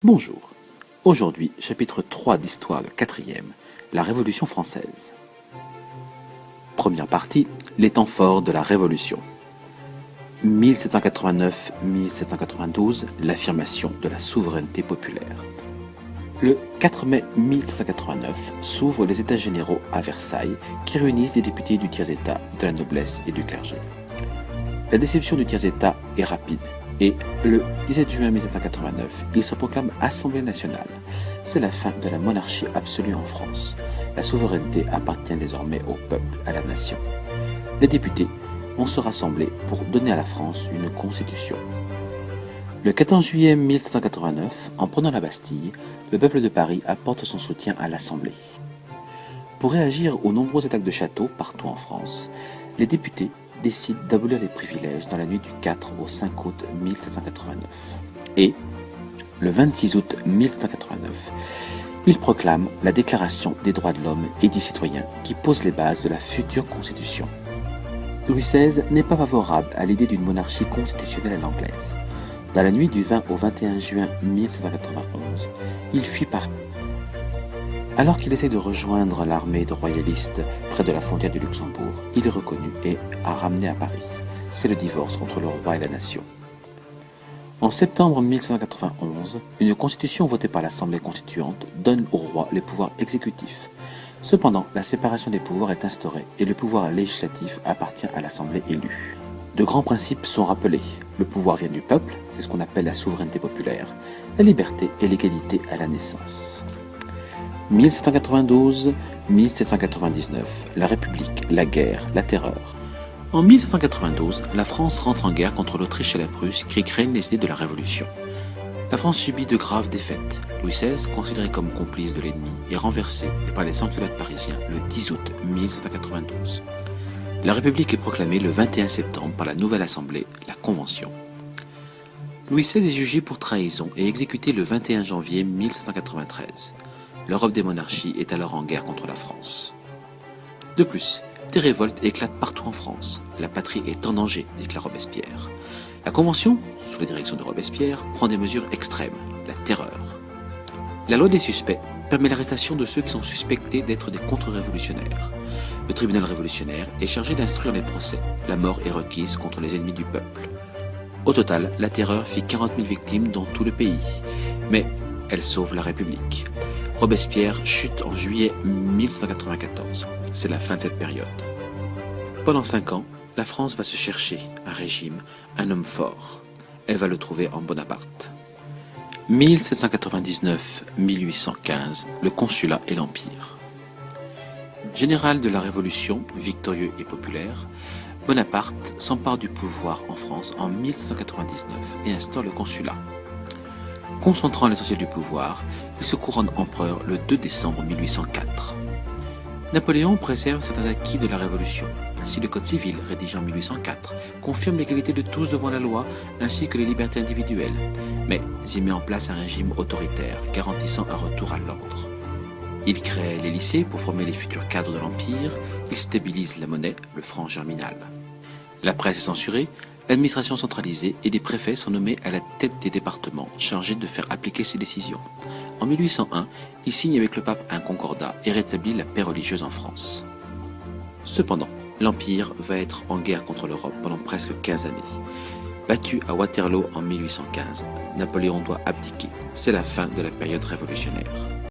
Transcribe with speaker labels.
Speaker 1: Bonjour. Aujourd'hui, chapitre 3 d'Histoire de 4e, la Révolution française. Première partie, les temps forts de la Révolution. 1789-1792, l'affirmation de la souveraineté populaire. Le 4 mai 1789 s'ouvrent les États généraux à Versailles qui réunissent des députés du tiers-État, de la noblesse et du clergé. La déception du tiers-État est rapide. Et le 17 juin 1789, il se proclame Assemblée nationale. C'est la fin de la monarchie absolue en France. La souveraineté appartient désormais au peuple, à la nation. Les députés vont se rassembler pour donner à la France une constitution. Le 14 juillet 1789, en prenant la Bastille, le peuple de Paris apporte son soutien à l'Assemblée. Pour réagir aux nombreuses attaques de châteaux partout en France, les députés décide d'abolir les privilèges dans la nuit du 4 au 5 août 1789. Et, le 26 août 1789, il proclame la Déclaration des droits de l'homme et du citoyen qui pose les bases de la future Constitution. Louis XVI n'est pas favorable à l'idée d'une monarchie constitutionnelle à l'anglaise. Dans la nuit du 20 au 21 juin 1791, il fuit Paris. Alors qu'il essaie de rejoindre l'armée de royalistes près de la frontière du Luxembourg, il est reconnu et ramené à Paris. C'est le divorce entre le roi et la nation. En septembre 1791, une constitution votée par l'Assemblée constituante donne au roi les pouvoirs exécutifs. Cependant, la séparation des pouvoirs est instaurée et le pouvoir législatif appartient à l'Assemblée élue. De grands principes sont rappelés. Le pouvoir vient du peuple, c'est ce qu'on appelle la souveraineté populaire, la liberté et l'égalité à la naissance. 1792-1799, la République, la guerre, la terreur. En 1792, la France rentre en guerre contre l'Autriche et la Prusse qui craignent les idées de la Révolution. La France subit de graves défaites. Louis XVI, considéré comme complice de l'ennemi, est renversé par les sans-culottes parisiens le 10 août 1792. La République est proclamée le 21 septembre par la nouvelle Assemblée, la Convention. Louis XVI est jugé pour trahison et exécuté le 21 janvier 1793. L'Europe des monarchies est alors en guerre contre la France. De plus, des révoltes éclatent partout en France. La patrie est en danger, déclare Robespierre. La Convention, sous la direction de Robespierre, prend des mesures extrêmes, la terreur. La loi des suspects permet l'arrestation de ceux qui sont suspectés d'être des contre-révolutionnaires. Le tribunal révolutionnaire est chargé d'instruire les procès. La mort est requise contre les ennemis du peuple. Au total, la terreur fit 40 000 victimes dans tout le pays. Mais elle sauve la République. Robespierre chute en juillet 1794. C'est la fin de cette période. Pendant 5 ans, la France va se chercher un régime, un homme fort. Elle va le trouver en Bonaparte. 1799-1815, le Consulat et l'Empire. Général de la Révolution, victorieux et populaire, Bonaparte s'empare du pouvoir en France en 1799 et instaure le Consulat. Concentrant l'essentiel du pouvoir, il se couronne empereur le 2 décembre 1804. Napoléon préserve certains acquis de la Révolution. Ainsi, le Code civil, rédigé en 1804, confirme l'égalité de tous devant la loi ainsi que les libertés individuelles, mais il met en place un régime autoritaire garantissant un retour à l'ordre. Il crée les lycées pour former les futurs cadres de l'Empire, il stabilise la monnaie, le franc germinal. La presse est censurée, l'administration centralisée et des préfets sont nommés à la tête des départements chargés de faire appliquer ses décisions. En 1801, il signe avec le pape un concordat et rétablit la paix religieuse en France. Cependant, l'Empire va être en guerre contre l'Europe pendant presque 15 années. Battu à Waterloo en 1815, Napoléon doit abdiquer. C'est la fin de la période révolutionnaire.